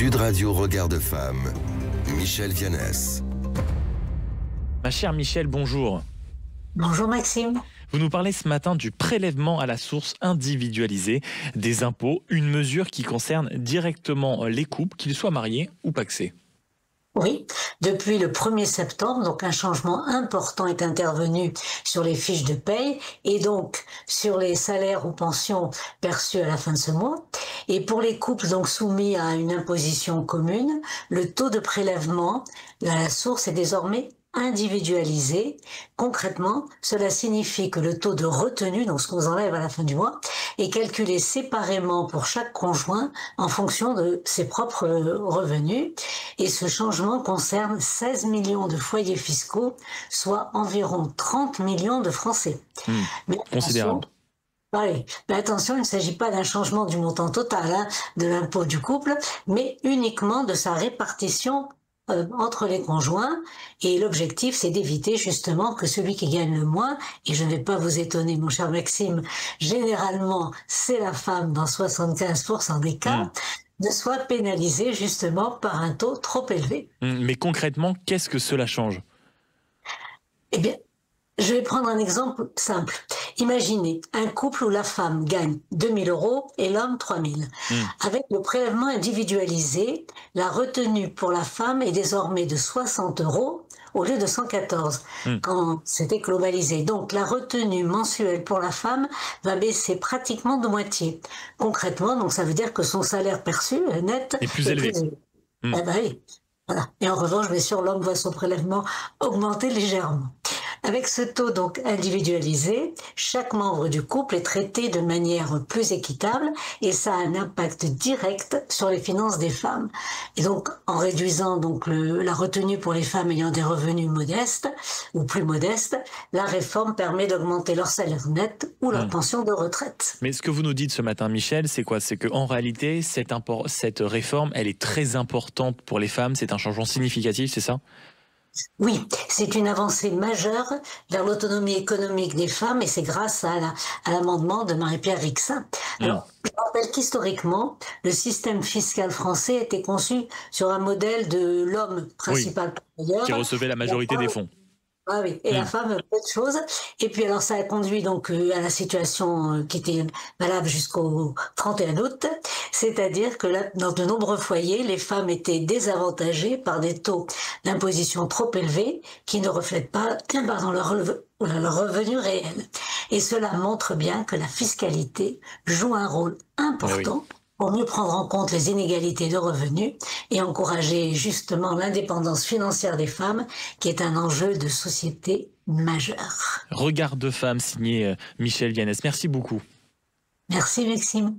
Sud Radio Regard de Femme, Michel Viannès. Ma chère Michel, bonjour. Bonjour Maxime. Vous nous parlez ce matin du prélèvement à la source individualisé des impôts, une mesure qui concerne directement les couples, qu'ils soient mariés ou pacsés. Oui, depuis le 1er septembre, donc un changement important est intervenu sur les fiches de paye et donc sur les salaires ou pensions perçus à la fin de ce mois. Et pour les couples donc soumis à une imposition commune, le taux de prélèvement à la source est désormais individualisé. Concrètement, cela signifie que le taux de retenue, donc ce qu'on vous enlève à la fin du mois, est calculé séparément pour chaque conjoint en fonction de ses propres revenus. Et ce changement concerne 16 millions de foyers fiscaux, soit environ 30 millions de Français. Mais Considérable. Allez, mais attention, il ne s'agit pas d'un changement du montant total de l'impôt du couple, mais uniquement de sa répartition entre les conjoints, et l'objectif c'est d'éviter justement que celui qui gagne le moins, et je ne vais pas vous étonner mon cher Maxime, généralement c'est la femme dans 75% des cas, ne soit pénalisé justement par un taux trop élevé. Mais concrètement, qu'est-ce que cela change? Eh bien, je vais prendre un exemple simple. Imaginez un couple où la femme gagne 2 000 € et l'homme 3 000. Avec le prélèvement individualisé, la retenue pour la femme est désormais de 60 € au lieu de 114 quand c'était globalisé. Donc la retenue mensuelle pour la femme va baisser pratiquement de moitié. Concrètement, donc ça veut dire que son salaire perçu net est plus élevé. Eh ben oui. Voilà. Et en revanche, bien sûr, l'homme voit son prélèvement augmenter légèrement. Avec ce taux donc individualisé, chaque membre du couple est traité de manière plus équitable et ça a un impact direct sur les finances des femmes. Et donc, en réduisant donc la retenue pour les femmes ayant des revenus modestes ou plus modestes, la réforme permet d'augmenter leur salaire net ou leur pension de retraite. Mais ce que vous nous dites ce matin, Michel, c'est quoi? C'est qu'en réalité, cette réforme, elle est très importante pour les femmes, c'est un changement significatif, c'est ça? Oui, c'est une avancée majeure vers l'autonomie économique des femmes et c'est grâce à l'amendement de Marie-Pierre Rixain. Alors, je rappelle qu'historiquement, le système fiscal français était conçu sur un modèle de l'homme principal payeur, qui recevait la majorité des fonds. Ah oui, et la femme, peu de choses. Et puis alors ça a conduit donc à la situation qui était valable jusqu'au 31 août, c'est-à-dire que là, dans de nombreux foyers, les femmes étaient désavantagées par des taux d'imposition trop élevés qui ne reflètent pas leur revenu réel. Et cela montre bien que la fiscalité joue un rôle important pour mieux prendre en compte les inégalités de revenus et encourager justement l'indépendance financière des femmes, qui est un enjeu de société majeur. Regard de femme, signé Michel Viannès. Merci beaucoup. Merci Maxime.